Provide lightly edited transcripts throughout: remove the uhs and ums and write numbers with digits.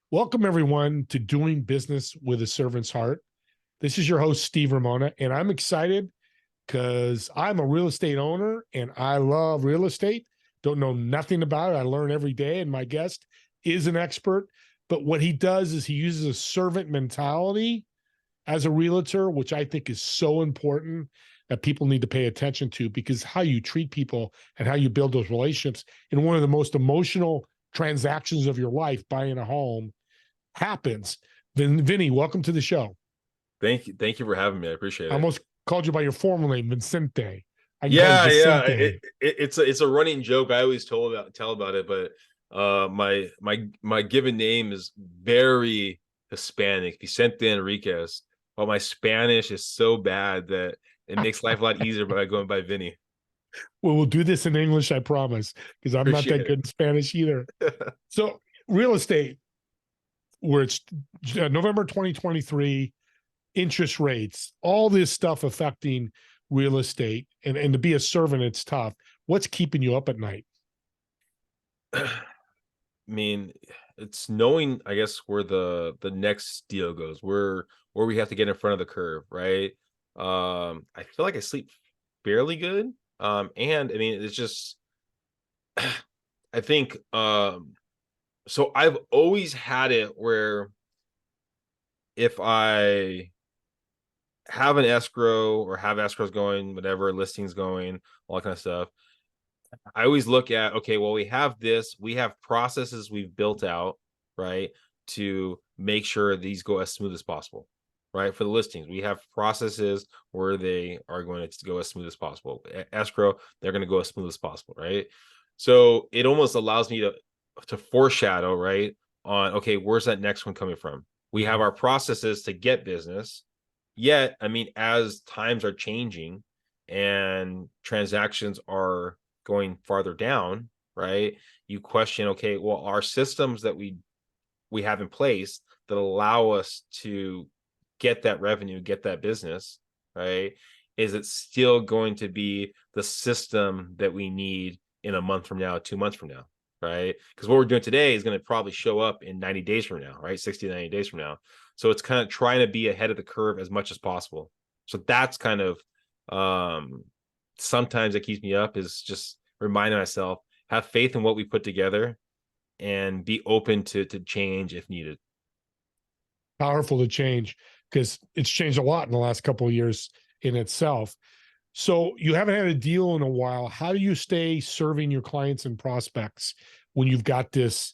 Welcome, everyone, to Doing Business with a Servant's Heart. This is your host, Steve Ramona, and I'm excited because I'm a real estate owner and I love real estate. Don't know nothing about it. I learn every day, and my guest is an expert. But what he does is he uses a servant mentality as a realtor, which I think is so important that people need to pay attention to because how you treat people and how you build those relationships in one of the most emotional transactions of your life, buying a home, happens. Vinny, welcome to the show. Thank you. Thank you for having me. I appreciate I it. almost called you by your formal name, Vicente. I can call you Yeah. Vicente. It's a running joke. I always tell about it, but my given name is very Hispanic, Vicente Enriquez. But my Spanish is so bad that it makes life a lot easier by going by Vinny. Well, we'll do this in English, I promise, because I'm not that Appreciate good in Spanish either. So, real estate, where it's November 2023, interest rates, all this stuff affecting real estate, and to be a servant, it's tough. What's keeping you up at night? I mean, it's knowing, I guess, where the next deal goes, where we have to get in front of the curve, right? I feel like I sleep fairly good. And I mean, it's just I think so I've always had it where if I have an escrow or have escrows going, whatever, listings going, all that kind of stuff, I always look at, okay, well, we have processes we've built out, right, to make sure these go as smooth as possible, right? For the listings, we have processes where they are going to go as smooth as possible. Escrow, they're going to go as smooth as possible, right? So it almost allows me to foreshadow, right, on, okay, where's that next one coming from? We have our processes to get business. Yet, I mean, as times are changing and transactions are going farther down, right? You question, okay, well, our systems that we have in place that allow us to get that revenue, get that business, right? Is it still going to be the system that we need in a month from now, 2 months from now, right? Because what we're doing today is going to probably show up in 90 days from now, right? 60 to 90 days from now. So it's kind of trying to be ahead of the curve as much as possible. So that's kind of sometimes it keeps me up, is just reminding myself, have faith in what we put together and be open to change if needed. Powerful to change because it's changed a lot in the last couple of years in itself. So you haven't had a deal in a while. How do you stay serving your clients and prospects when you've got this,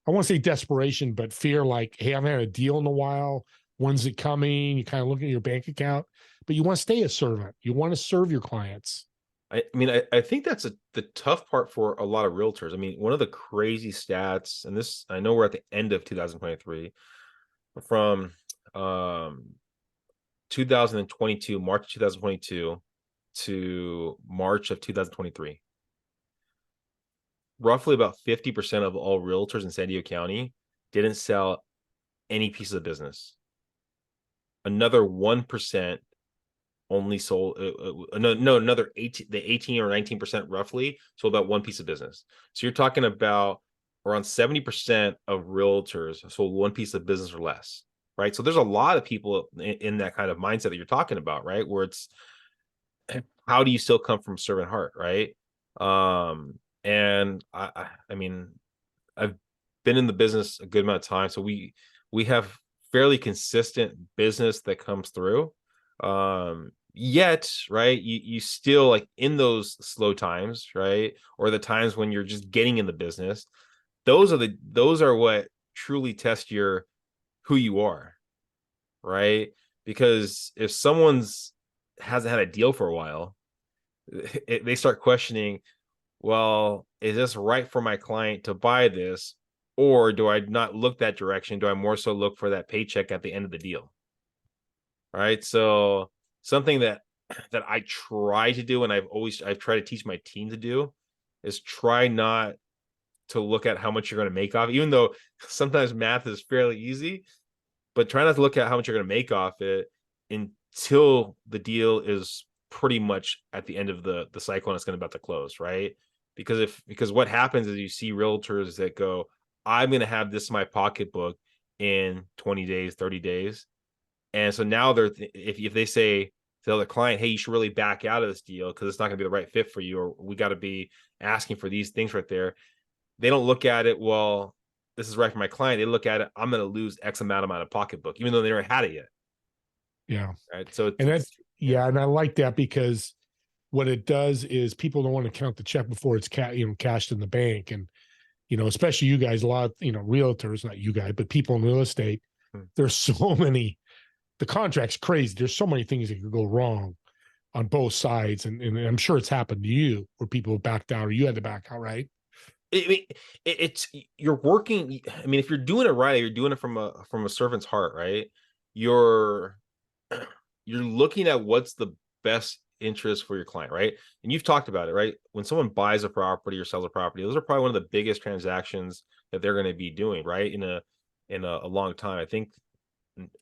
I want to say desperation, but fear like, hey, I haven't had a deal in a while. When's it coming? You kind of look at your bank account, but you want to stay a servant. You want to serve your clients. I think that's the tough part for a lot of realtors. I mean, one of the crazy stats, and this, I know we're at the end of 2023, from um 2022, March 2022 to March of 2023, roughly about 50% of all realtors in San Diego County didn't sell any piece of business. Another 1% only sold no, another 18, the 18 or 19% roughly sold about one piece of business. So you're talking about around 70% of realtors sold one piece of business or less, right? So there's a lot of people in that kind of mindset that you're talking about, right? Where it's, how do you still come from servant heart, right? And I mean, I've been in the business a good amount of time, so we have fairly consistent business that comes through. Yet, right, you still, like, in those slow times, right, or the times when you're just getting in the business, those are what truly test your who you are, right? Because if someone's hasn't had a deal for a while, they start questioning, well, is this right for my client to buy this? Or do I not look that direction? Do I more so look for that paycheck at the end of the deal? All right. So something that I try to do, and I've tried to teach my team to do, is try not to look at how much you're going to make off, even though sometimes math is fairly easy, but try not to look at how much you're going to make off it until the deal is pretty much at the end of the cycle and it's going to about to close, right? Because what happens is you see realtors that go, I'm going to have this in my pocketbook in 20 days, 30 days. And so now if they say to the client, hey, you should really back out of this deal because it's not going to be the right fit for you, or we got to be asking for these things right there. They don't look at it, well, this is right for my client. They look at it, I'm going to lose X amount of pocketbook, even though they never had it yet. Yeah. Right. So And that's, yeah. yeah. And I like that because what it does is people don't want to count the check before it's cashed in the bank. And, especially you guys, a lot of, realtors, not you guys, but people in real estate, there's so many, the contract's crazy. There's so many things that could go wrong on both sides. And I'm sure it's happened to you where people backed out or you had to back out, right? It's you're working. I mean, if you're doing it right, you're doing it from a servant's heart, right? You're you're looking at what's the best interest for your client, right? And you've talked about it, right? When someone buys a property or sells a property, those are probably one of the biggest transactions that they're going to be doing, right? In a long time. I think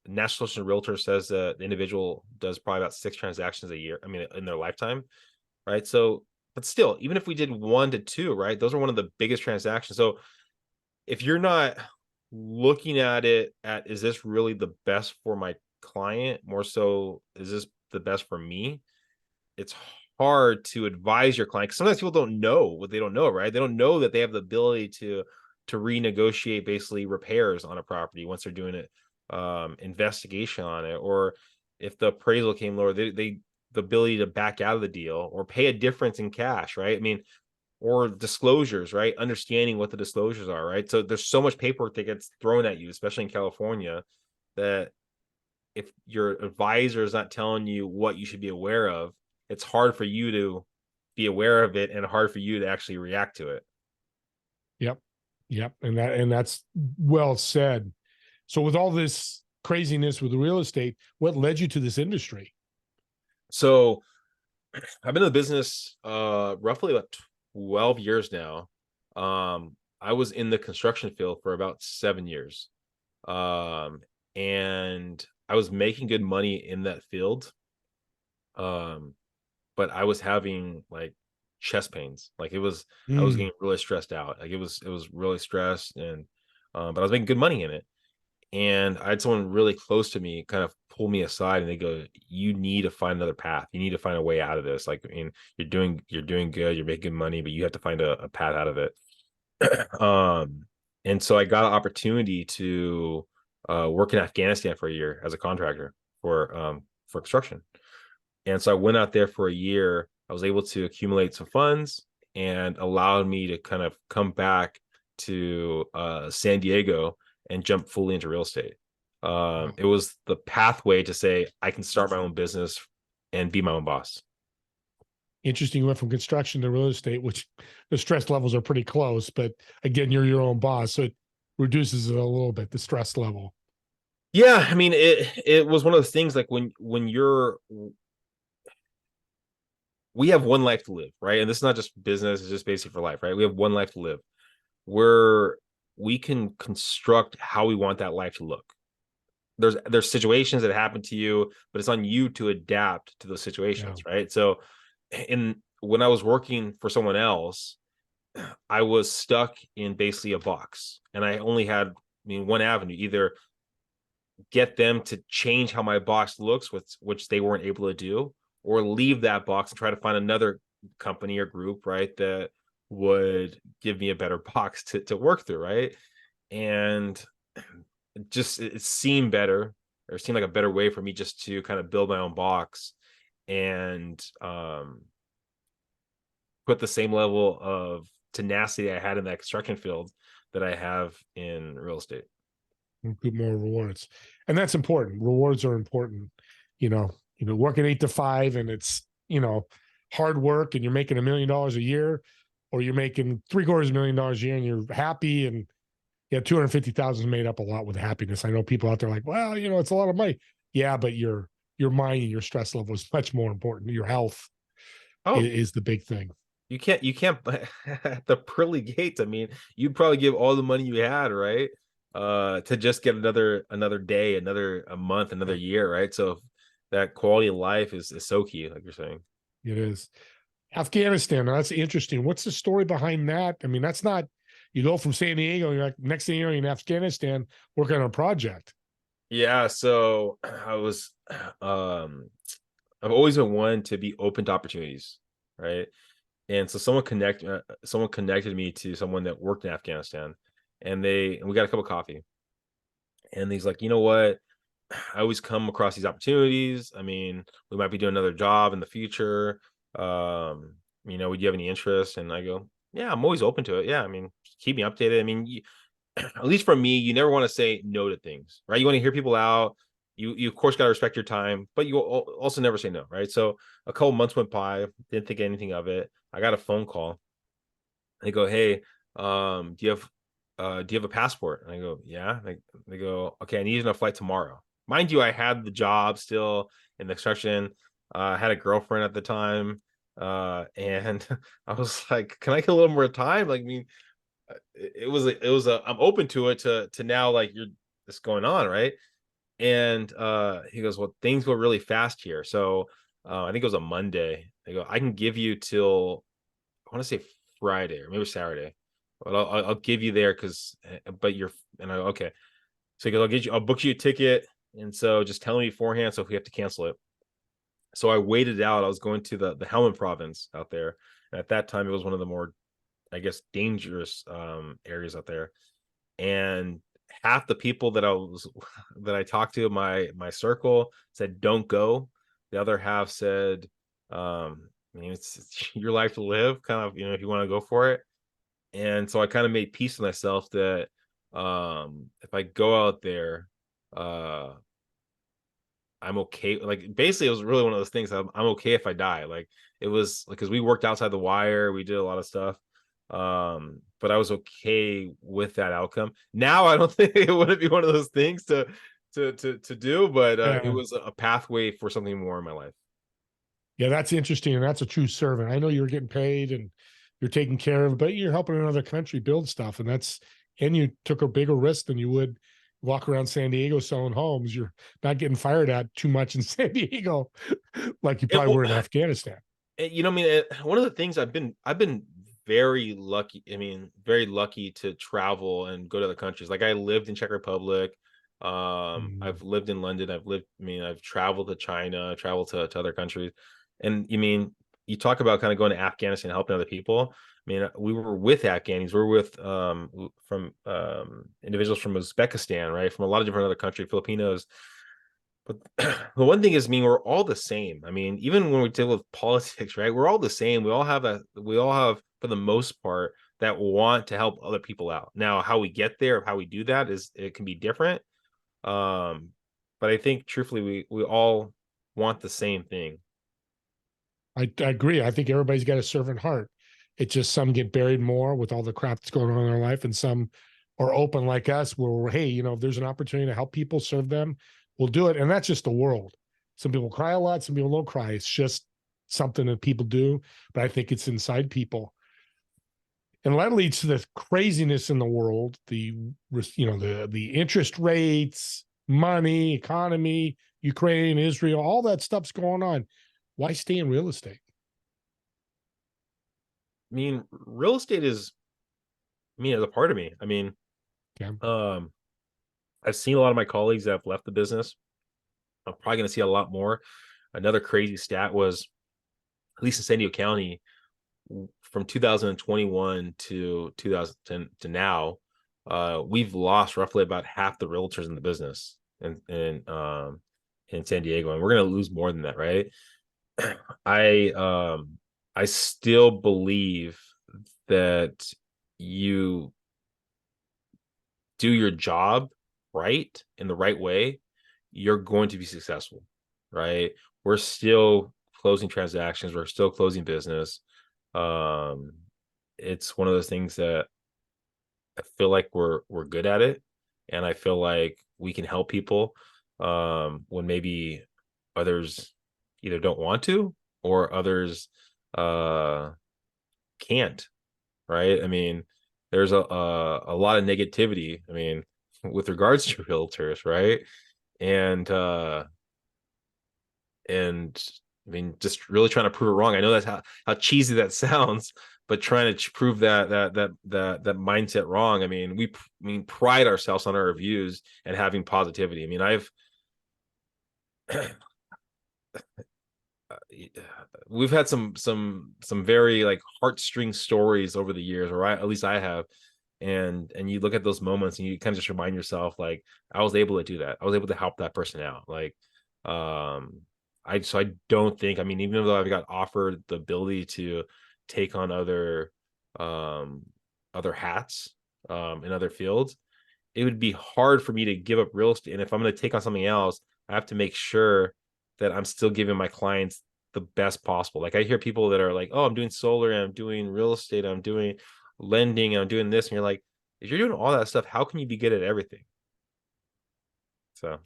National Association of Realtors says that the individual does probably about 6 transactions a year. I mean, in their lifetime, right? So, but still, even if we did 1 to 2, right? Those are one of the biggest transactions. So if you're not looking at it at, is this really the best for my client? More so, is this the best for me? It's hard to advise your client. 'Cause sometimes people don't know what they don't know, right? They don't know that they have the ability to renegotiate basically repairs on a property once they're doing it, investigation on it, or if the appraisal came lower, they the ability to back out of the deal or pay a difference in cash, right? I mean, or disclosures, right? Understanding what the disclosures are, right? So there's so much paperwork that gets thrown at you, especially in California, that if your advisor is not telling you what you should be aware of, it's hard for you to be aware of it and hard for you to actually react to it. Yep. Yep. And that's well said. So with all this craziness with real estate, what led you to this industry? So I've been in the business roughly about 12 years now. I was in the construction field for about 7 years. Um, and I was making good money in that field. Um, but I was having like chest pains. Like I was Mm, getting really stressed out. Like it was really stressed, and but I was making good money in it. And I had someone really close to me kind of pull me aside and they go, you need to find another path. You need to find a way out of this. Like, I mean, you're doing good, you're making money, but you have to find a path out of it. And so I got an opportunity to work in Afghanistan for a year as a contractor for construction. And so I went out there for a year. I was able to accumulate some funds and allowed me to kind of come back to San Diego and jump fully into real estate. wow. It was the pathway to say I can start my own business and be my own boss. Interesting. You went from construction to real estate, which the stress levels are pretty close. But again, you're your own boss. So it reduces it a little bit, the stress level. Yeah, I mean it was one of those things like when you're we have one life to live, right? And this is not just business, it's just basic for life, right? We have one life to live where we can construct how we want that life to look. There's situations that happen to you, but it's on you to adapt to those Yeah. situations, right? So in when I was working for someone else, I was stuck in basically a box. And I only had, I mean, one avenue, either get them to change how my box looks, which they weren't able to do, or leave that box and try to find another company or group, right, that would give me a better box to work through, right? And just it seemed better, or seemed like a better way for me just to kind of build my own box and put the same level of tenacity I had in that construction field that I have in real estate. Get more rewards. And that's important. Rewards are important. Working 8 to 5 and it's, hard work and you're making $1 million a year, or you're making $750,000 a year and you're happy and yeah, 250,000 made up a lot with happiness. I know people out there like, well, it's a lot of money. Yeah, but your mind and your stress level is much more important. Your health Oh, is the big thing. you can't at the pearly gates. I mean, you'd probably give all the money you had, right? To just get another day, a month, another Yeah, year, right? So that quality of life is so key, like you're saying. it is. Afghanistan, now that's interesting. What's the story behind that? I mean, that's not, You go from San Diego, you're like, next thing you know, you're in Afghanistan working on a project. Yeah, so I was I've always been one to be open to opportunities, right? And so someone connected me to someone that worked in Afghanistan, and we got a cup of coffee, and he's like, you know what? I always come across these opportunities. I mean, we might be doing another job in the future. Would you have any interest? And I go, yeah, I'm always open to it. Yeah, I mean, keep me updated. I mean, at least for me, you never want to say no to things, right? You want to hear people out. You of course got to respect your time, but you also never say no, right? So a couple months went by, didn't think anything of it. I got a phone call. They go, hey, do you have a passport? And I go, yeah. They go, okay, I need you on a flight tomorrow. Mind you, I had the job still in the construction. I had a girlfriend at the time, and I was like, can I get a little more time? Like, I mean, I'm open to it to now, like, you're this going on, right? And he goes, well, things go really fast here. So I think it was a Monday. They go, I can give you till, I want to say Friday or maybe Saturday, but I'll give you there because, but you're, and I go, okay. So he goes, I'll book you a ticket. And so just tell me beforehand. So if we have to cancel it. So I waited out. I was going to the Helmand province out there. And at that time, it was one of the more, I guess, dangerous areas out there. And half the people that I talked to in my circle said don't go. The other half said, I mean, it's your life to live, kind of, if you want to go for it. And so I kind of made peace with myself that if I go out there, uh I'm okay. Like, basically, it was really one of those things. I'm okay if I die. Like, it was like, because we worked outside the wire, we did a lot of stuff. But I was okay with that outcome. Now I don't think it wouldn't be one of those things to do, but it Yeah. was a pathway for something more in my life. Yeah, that's interesting. And that's a true servant. I know you're getting paid and you're taking care of, but you're helping another country build stuff. And you took a bigger risk than you would walk around San Diego selling homes. You're not getting fired at too much in San Diego like you It, probably well, were in Afghanistan. I mean, one of the things I've been very lucky. I mean, very lucky to travel and go to other countries. Like, I lived in Czech Republic. Mm. I've lived in London. I mean, I've traveled to China, traveled to other countries. And you mean, you talk about kind of going to Afghanistan, helping other people. I mean, we were with Afghanis. We were with from individuals from Uzbekistan, right? From a lot of different other countries, Filipinos. But the one thing is, I mean, we're all the same. I mean, even when we deal with politics, right? We're all the same. We all have, for the most part, that want to help other people out. Now, how we get there, how we do that, is it can be different. Um, but I think, truthfully, we all want the same thing. I agree. I think everybody's got a servant heart. It's just some get buried more with all the crap that's going on in their life, and some are open like us, where we're, hey, if there's an opportunity to help people, serve them, we'll do it. And that's just the world. Some people cry a lot, some people don't cry. It's just something that people do, but I think it's inside people. And that leads to the craziness in the world, the interest rates, money, economy, Ukraine, Israel, all that stuff's going on. Why stay in real estate? I mean, real estate is, I mean, as a part of me. I mean, Yeah. um, I've seen a lot of my colleagues that have left the business. I'm probably going to see a lot more. Another crazy stat was, at least in San Diego County, from 2021 to 2010 to now, we've lost roughly about half the realtors in the business in San Diego, and we're going to lose more than that, right? I I still believe that you do your job right, in the right way, you're going to be successful, right? We're still closing transactions, we're still closing business. Um, it's one of those things that I feel like we're good at it, and I feel like we can help people when maybe others either don't want to, or others uh can't, right? I mean, there's a lot of negativity, I mean, with regards to realtors, right? And and I mean, just really trying to prove it wrong. I know that's how cheesy that sounds, but trying to prove that mindset wrong. I mean, pride ourselves on our reviews and having positivity. I mean, we've had some very like heartstring stories over the years, or at least I have. And you look at those moments and you kind of just remind yourself, like, I was able to do that. I was able to help that person out. Like, I don't think, I mean, even though I've got offered the ability to take on other hats in other fields, it would be hard for me to give up real estate. And if I'm going to take on something else, I have to make sure that I'm still giving my clients the best possible. Like, I hear people that are like, oh, I'm doing solar and I'm doing real estate, I'm doing lending, and I'm doing this. And you're like, if you're doing all that stuff, how can you be good at everything? So,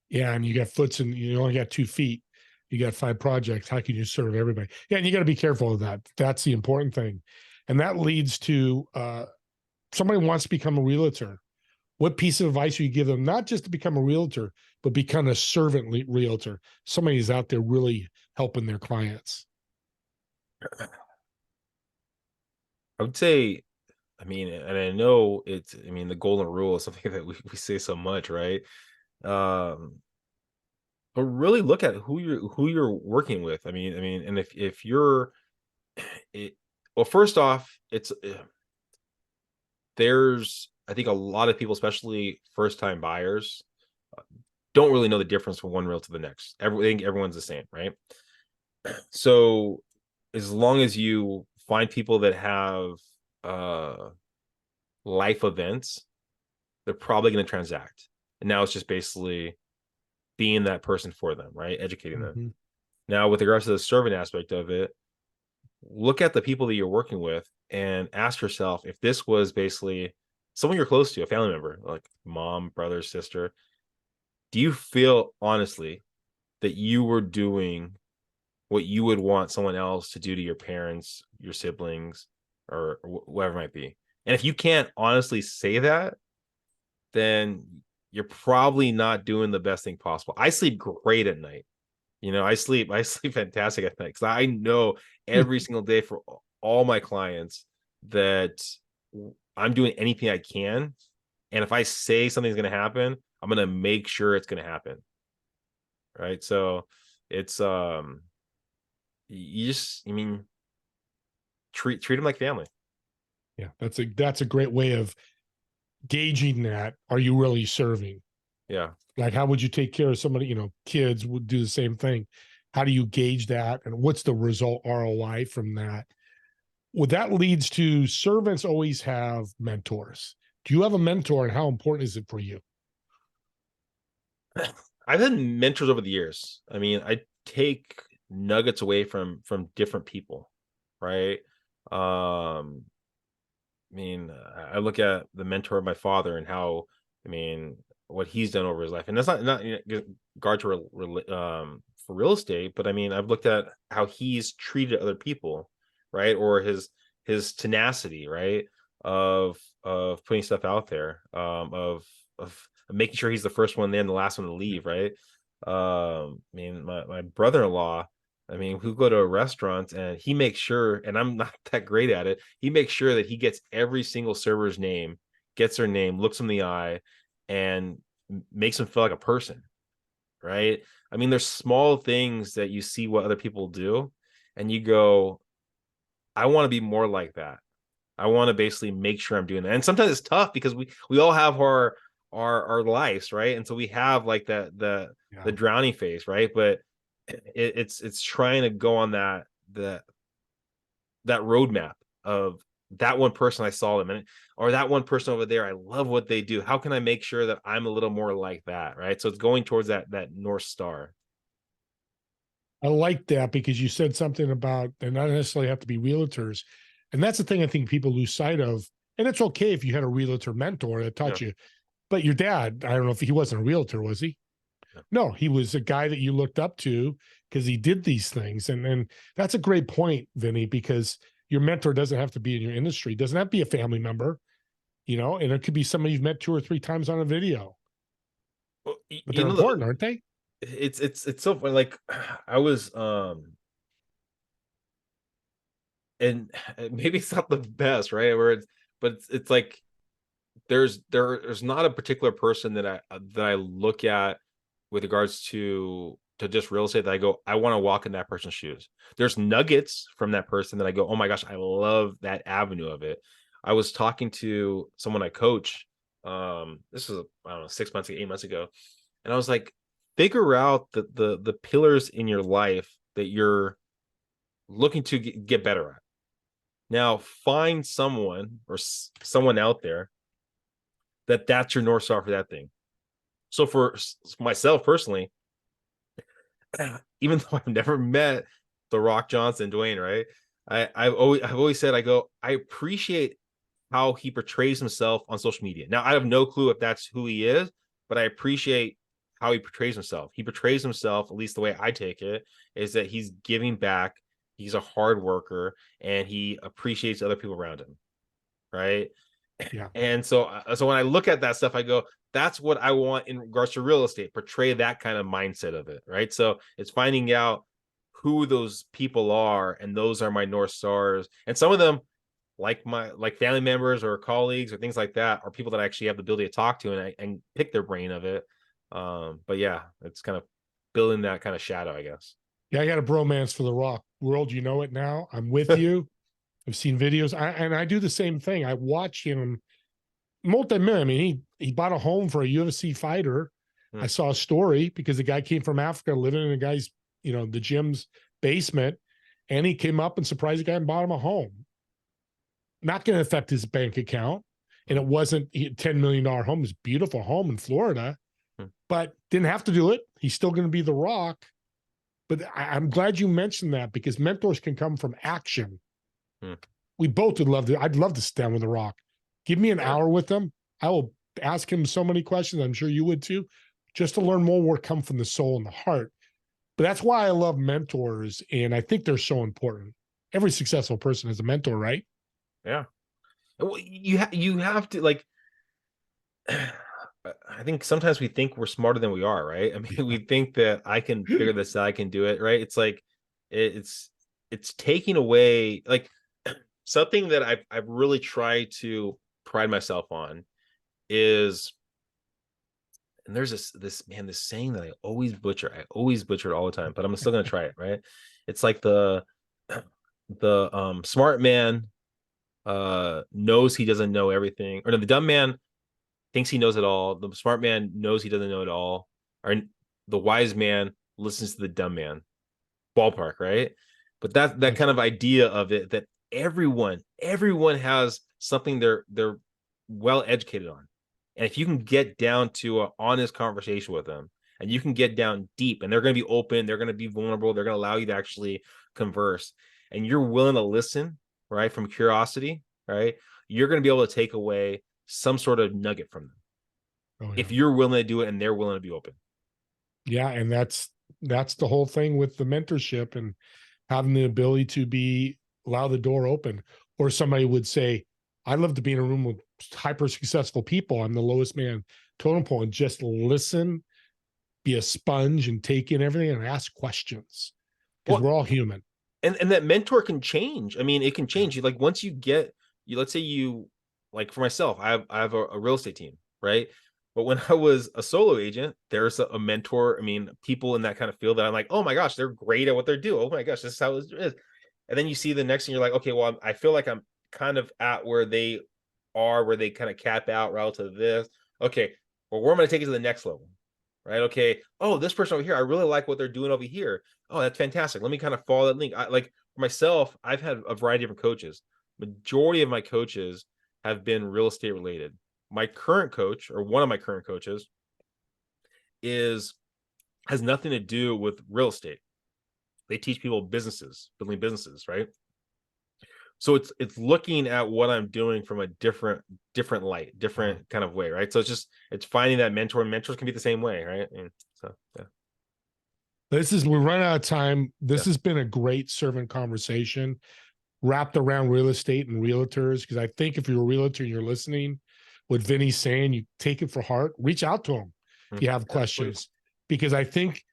Yeah, and you got foots and you only got 2 feet. You got 5 projects. How can you serve everybody? Yeah, and you got to be careful of that. That's the important thing. And that leads to somebody wants to become a realtor. What piece of advice do you give them, not just to become a realtor, but become a servant realtor? Somebody who's out there really helping their clients. I would say, I mean, and I know it's, I mean, the golden rule is something that we say so much, right? Um, but really look at who you're working with. I mean, and if you're it, well, first off, there's, I think a lot of people, especially first time buyers, don't really know the difference from one reel to the next. Everyone's the same, right? So as long as you find people that have uh life events, they're probably going to transact. And now it's just basically being that person for them, right? Educating them. Mm-hmm. Now, with regards to the servant aspect of it, look at the people that you're working with and ask yourself, if this was basically someone you're close to, a family member, like mom, brother, sister, do you feel honestly that you were doing what you would want someone else to do to your parents, your siblings, or whatever it might be? And if you can't honestly say that, then you're probably not doing the best thing possible. I sleep great at night. I sleep fantastic at night because I know every single day for all my clients that I'm doing anything I can. And if I say something's going to happen, I'm going to make sure it's going to happen. Right. So it's, you just, I mean, treat them like family. Yeah, that's a great way of gauging that. Are you really serving? Yeah. Like, how would you take care of somebody? Kids would do the same thing. How do you gauge that? And what's the result ROI from that? Well, that leads to servants always have mentors. Do you have a mentor, and how important is it for you? I've had mentors over the years. I mean, I take nuggets away from different people, right? Um, I mean, I look at the mentor of my father and how, I mean, what he's done over his life, and that's not regard to for real estate, but I mean, I've looked at how he's treated other people, right, or his tenacity, right, of putting stuff out there, of making sure he's the first one there and the last one to leave, right. I mean, my brother-in-law, I mean, we go to a restaurant and he makes sure, and I'm not that great at it, he makes sure that he gets every single server's name, gets their name, looks them in the eye, and makes them feel like a person, right? I mean, there's small things that you see what other people do, and you go, I want to be more like that. I want to basically make sure I'm doing that. And sometimes it's tough because we all have our lives, right? And so we have like the Yeah. drowning phase, right? But it's trying to go on that roadmap of that one person I saw them and or that one person over there. I love what they do. How can I make sure that I'm a little more like that? Right. So it's going towards that North Star. I like that because you said something about they not necessarily have to be realtors. And that's the thing I think people lose sight of. And it's okay if you had a realtor mentor that Yeah. taught you. But your dad, I don't know if he wasn't a realtor, was he? Yeah. No, he was a guy that you looked up to because he did these things. And that's a great point, Vinny, because your mentor doesn't have to be in your industry, doesn't have to be a family member, and it could be somebody you've met 2 or 3 times on a video, Well, but they're important, aren't they? it's so funny. Like I was and maybe it's not the best, right? Where it's like there's not a particular person that I look at with regards to just real estate that I go, I want to walk in that person's shoes. There's nuggets from that person that I go, oh my gosh, I love that avenue of it. I was talking to someone I coach. This was, I don't know, 6 months ago, 8 months ago, and I was like, figure out the pillars in your life that you're looking to get better at. Now, find someone or someone out there that's your North Star for that thing. So for myself personally, even though I've never met The Rock Johnson, Dwayne, right? I've always said, I go, I appreciate how he portrays himself on social media. Now I have no clue if that's who he is, but I appreciate how he portrays himself. He portrays himself, at least the way I take it, is that he's giving back, he's a hard worker, and he appreciates other people around him, right? Yeah. And so when I look at that stuff, I go, that's what I want in regards to real estate, portray that kind of mindset of it, right? So it's finding out who those people are, and those are my North Stars. And some of them, like family members or colleagues or things like that, are people that I actually have the ability to talk to and pick their brain of it. But yeah, it's kind of building that kind of shadow, I guess. Yeah, I got a bromance for The Rock. World, you know it now. I'm with you. I've seen videos, and I do the same thing. I watch him multi-million. I mean, he bought a home for a UFC fighter. I saw a story because the guy came from Africa, living in the guy's, the gym's basement, and he came up and surprised the guy and bought him a home. Not going to affect his bank account, and it wasn't a $10 million home. It's a beautiful home in Florida, but didn't have to do it. He's still going to be The Rock. But I'm glad you mentioned that, because mentors can come from action. We both would love to. I'd love to sit down with The Rock. Give me an hour with him. I will ask him so many questions. I'm sure you would too, just to learn more what come from the soul and the heart. But that's why I love mentors, and I think they're so important. Every successful person has a mentor, right? Yeah. Well, you have to, like, I think sometimes we think we're smarter than we are, right? I mean, we think that I can figure this out, I can do it, right? It's like it's taking away, like, something that I've really tried to pride myself on is, and there's this saying that I always butcher. I always butcher it all the time, but I'm still gonna try it, right? It's like the smart man knows he doesn't know everything, or no, the dumb man thinks he knows it all. The smart man knows he doesn't know it all. Or the wise man listens to the dumb man. Ballpark, right? But that kind of idea of it, that everyone has something they're well educated on. And if you can get down to an honest conversation with them, and you can get down deep, and they're going to be open, they're going to be vulnerable, they're going to allow you to actually converse, and you're willing to listen, right, from curiosity, right, you're going to be able to take away some sort of nugget from them. Oh, yeah. If you're willing to do it and they're willing to be open. Yeah, and that's the whole thing with the mentorship, and having the ability to allow the door open. Or somebody would say, I'd love to be in a room with hyper successful people. I'm the lowest man totem pole, and just listen, be a sponge, and take in everything and ask questions, because we're all human. And that mentor can change. I mean, it can change. Like, once you let's say you, like, for myself, I have a real estate team, right? But when I was a solo agent, there's a mentor. I mean, people in that kind of field that I'm like, oh my gosh, they're great at what they're doing. Oh my gosh, this is how it is. And then you see the next thing, you're like, okay, well, I feel like I'm kind of at where they are, where they kind of cap out relative to this. Okay, well, where am I going to take it to the next level? Right? Okay. Oh, this person over here, I really like what they're doing over here. Oh, that's fantastic. Let me kind of follow that link. Like, for myself, I've had a variety of different coaches. Majority of my coaches have been real estate related. My current coach, or one of my current coaches, has nothing to do with real estate. They teach people building businesses, right? So it's looking at what I'm doing from a different light, different kind of way, right? So it's finding that mentor, and mentors can be the same way, right? And so yeah. We're running out of time. This has been a great servant conversation wrapped around real estate and realtors, because I think if you're a realtor and you're listening, what Vinny's saying, you take it for heart, reach out to him if you have questions, because I think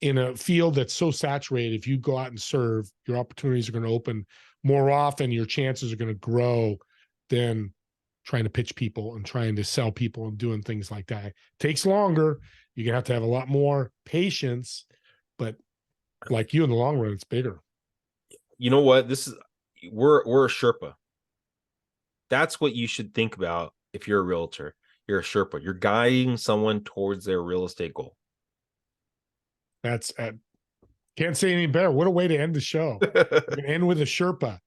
in a field that's so saturated, if you go out and serve, your opportunities are going to open more often your chances are going to grow than trying to pitch people and trying to sell people and doing things like that. It takes longer. You're going to have a lot more patience, but like you in the long run, it's bigger. You know what? We're a Sherpa. That's what you should think about if you're a realtor. You're a Sherpa. You're guiding someone towards their real estate goal. That's can't say any better. What a way to end the show. We're going to end with a Sherpa.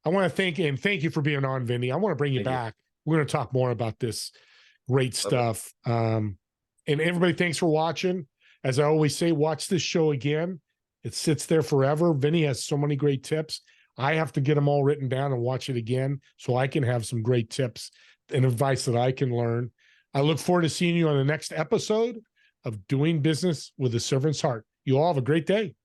I want to thank you for being on, Vinny. I want to bring you back. We're going to talk more about this great stuff. And everybody, thanks for watching. As I always say, watch this show again. It sits there forever. Vinny has so many great tips. I have to get them all written down and watch it again so I can have some great tips and advice that I can learn. I look forward to seeing you on the next episode of Doing Business with a Servant's Heart. You all have a great day.